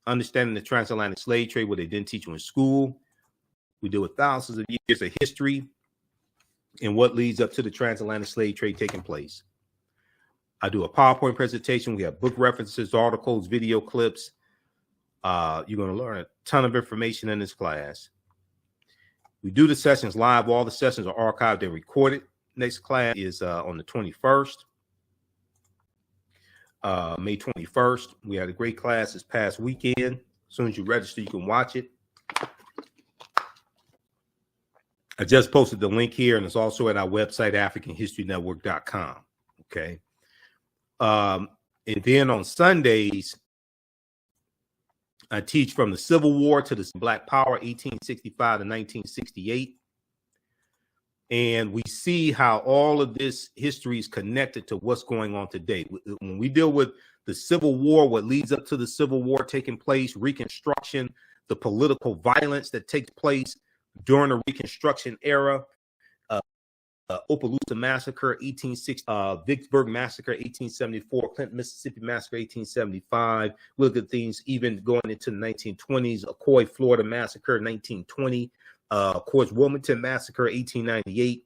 Understanding the transatlantic slave trade, what they didn't teach you in school. We deal with thousands of years of history and what leads up to the transatlantic slave trade taking place. I do a PowerPoint presentation. We have book references, articles, video clips. You're going to learn a ton of information in this class. We do the sessions live. All the sessions are archived and recorded. Next class is on the 21st, May 21st. We had a great class this past weekend. As soon as you register, you can watch it. I just posted the link here, and it's also at our website, AfricanHistoryNetwork.com. Okay. And then on Sundays, I teach from the Civil War to the Black Power, 1865 to 1968. And we see how all of this history is connected to what's going on today. When we deal with the Civil War, what leads up to the Civil War taking place, Reconstruction, the political violence that takes place during the Reconstruction era, Opelousas Massacre, 1860, Vicksburg Massacre, 1874, Clinton, Mississippi Massacre, 1875. We look at things even going into the 1920s, Ocoee, Florida Massacre, 1920. Of course, Wilmington Massacre, 1898,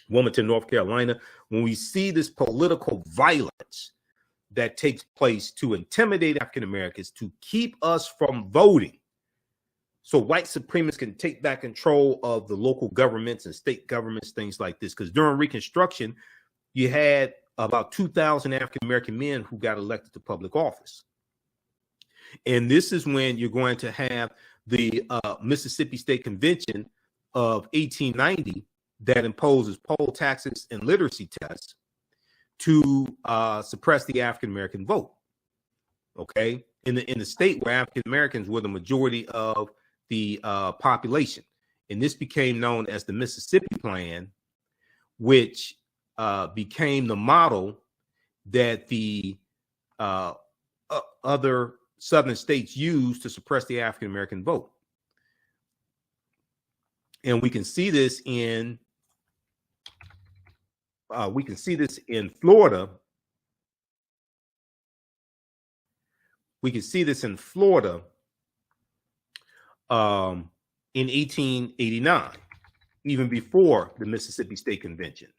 Wilmington, North Carolina. When we see this political violence that takes place to intimidate African Americans, to keep us from voting, so white supremacists can take back control of the local governments and state governments, things like this. Because during Reconstruction, you had about 2,000 African American men who got elected to public office. And this is when you're going to have the Mississippi State Convention of 1890 that imposes poll taxes and literacy tests to suppress the African American vote. Okay, in the state where African Americans were the majority of the population, and this became known as the Mississippi Plan, which became the model that the other Southern states used to suppress the African American vote. And we can see this in Florida. We can see this in Florida in 1889, even before the Mississippi State Convention.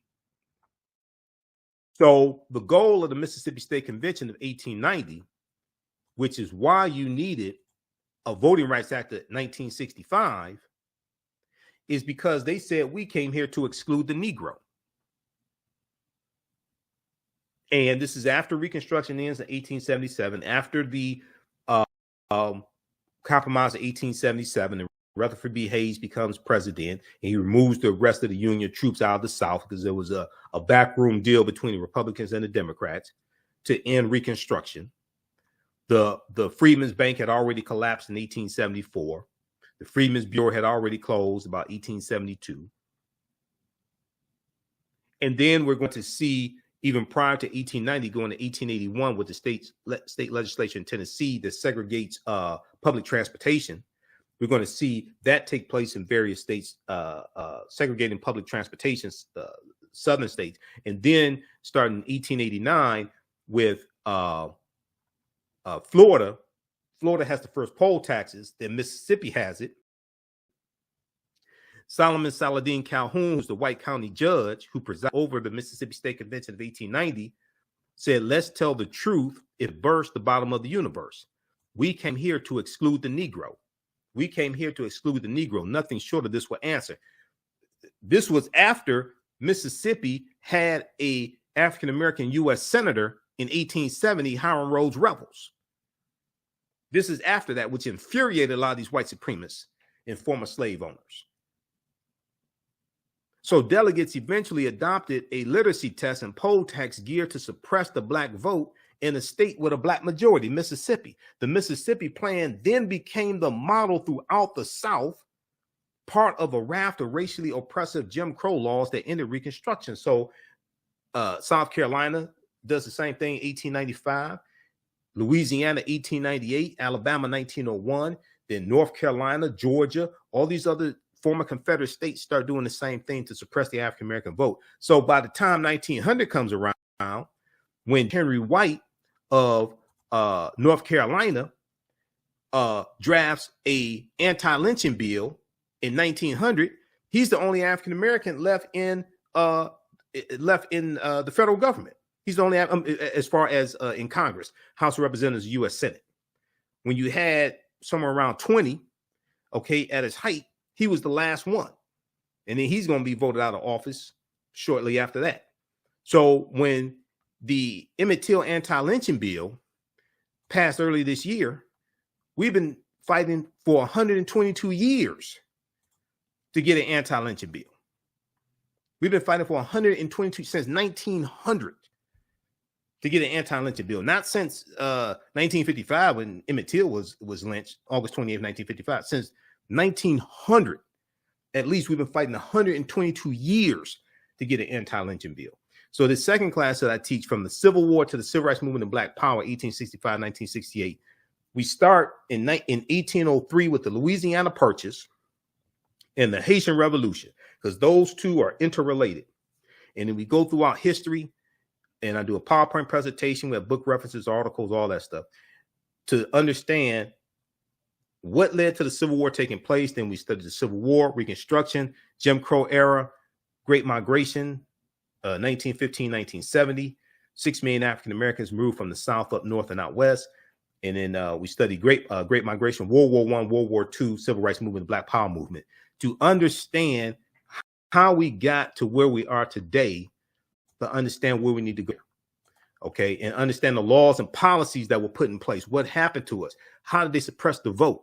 So the goal of the Mississippi State Convention of 1890, which is why you needed a Voting Rights Act of 1965, is because they said we came here to exclude the Negro. And this is after Reconstruction ends in 1877, after the Compromise of 1877, and Rutherford B. Hayes becomes president, and he removes the rest of the Union troops out of the South because there was a backroom deal between the Republicans and the Democrats to end Reconstruction. The Freedmen's Bank had already collapsed in 1874. The Freedmen's Bureau had already closed about 1872. And then we're going to see, even prior to 1890, going to 1881 with the state legislature in Tennessee that segregates public transportation. We're going to see that take place in various states, segregating public transportation, southern states. And then starting in 1889 with Florida. Florida has the first poll taxes, then Mississippi has it. Solomon Saladin Calhoun, who's the White County judge who presided over the Mississippi State Convention of 1890, said, "Let's tell the truth. It burst the bottom of the universe. We came here to exclude the Negro. We came here to exclude the Negro. Nothing short of this will answer." This was after Mississippi had a African-American U.S. senator in 1870, Hiram Rhodes Revels. This is after that, which infuriated a lot of these white supremacists and former slave owners. So delegates eventually adopted a literacy test and poll tax geared to suppress the black vote in a state with a black majority, Mississippi. The Mississippi Plan then became the model throughout the South, part of a raft of racially oppressive Jim Crow laws that ended Reconstruction. So South Carolina does the same thing, 1895. Louisiana, 1898. Alabama, 1901. Then North Carolina, Georgia, all these other former Confederate states start doing the same thing to suppress the African-American vote. So by the time 1900 comes around, when Henry White of North Carolina drafts a anti-lynching bill in 1900, he's the only African-American left in the federal government. He's the only, as far as in Congress, House of Representatives, U.S. Senate. When you had somewhere around 20, okay, at his height, he was the last one. And then he's going to be voted out of office shortly after that. So when the Emmett Till anti-lynching bill passed early this year, we've been fighting for 122 years to get an anti-lynching bill. We've been fighting for 122 since 1900 to get an anti-lynching bill. Not since 1955 when Emmett Till was lynched, August 28th, 1955. Since 1900, at least we've been fighting 122 years to get an anti-lynching bill. So the second class that I teach, from the Civil War to the Civil Rights Movement and Black Power, 1865, 1968, we start in 1803 with the Louisiana Purchase and the Haitian Revolution, because those two are interrelated. And then we go throughout history, and I do a PowerPoint presentation. We have book references, articles, all that stuff, to understand what led to the Civil War taking place. Then we studied the Civil War, Reconstruction, Jim Crow era, Great Migration, 1915, 1970. 6 million African Americans moved from the South up north and out west. And then we studied Great Migration, World War I, World War II, Civil Rights Movement, Black Power Movement, to understand how we got to where we are today, to understand where we need to go. Okay, and understand the laws and policies that were put in place. What happened to us? How did they suppress the vote?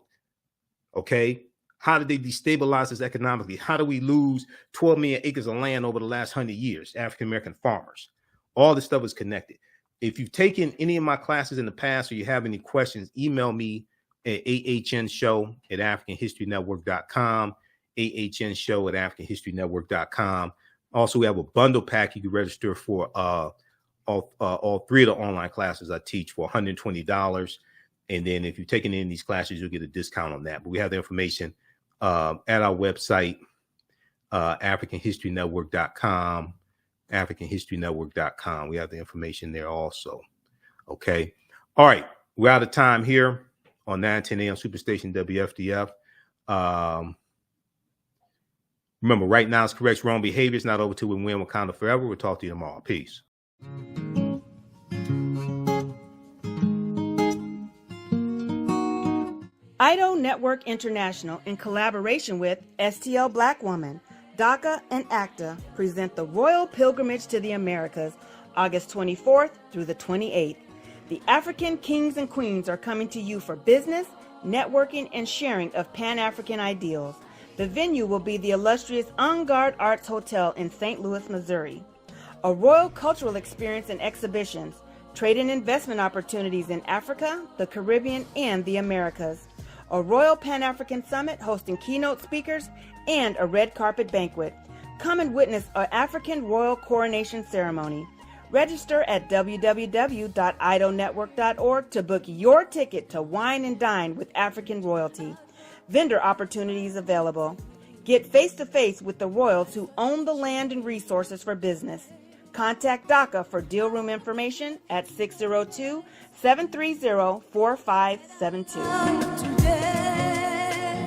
Okay, how did they destabilize us economically? How do we lose 12 million acres of land over the last 100 years? African-American farmers. All this stuff is connected. If you've taken any of my classes in the past or you have any questions, email me at AHNshow@AfricanHistoryNetwork.com, AHNshow@AfricanHistoryNetwork.com. Also, we have a bundle pack you can register for all three of the online classes I teach for $120. And then if you've taken any of these classes, you'll get a discount on that. But we have the information at our website, AfricanHistoryNetwork.com, AfricanHistoryNetwork.com. We have the information there also. Okay. All right. We're out of time here on 910 AM Superstation WFDF. Remember, right now is correct. Wrong behavior. It's not over till we win Wakanda forever. We'll talk to you tomorrow. Peace. IDO Network International, in collaboration with STL Black Woman, DACA, and ACTA, present the Royal Pilgrimage to the Americas, August 24th through the 28th. The African kings and queens are coming to you for business, networking, and sharing of Pan-African ideals. The venue will be the illustrious En Garde Arts Hotel in St. Louis, Missouri. A royal cultural experience and exhibitions, trade and investment opportunities in Africa, the Caribbean, and the Americas. A Royal Pan-African Summit hosting keynote speakers, and a red carpet banquet. Come and witness an African royal coronation ceremony. Register at www.idonetwork.org to book your ticket to wine and dine with African royalty. Vendor opportunities available. Get face-to-face with the royals who own the land and resources for business. Contact DACA for deal room information at 602-730-4572.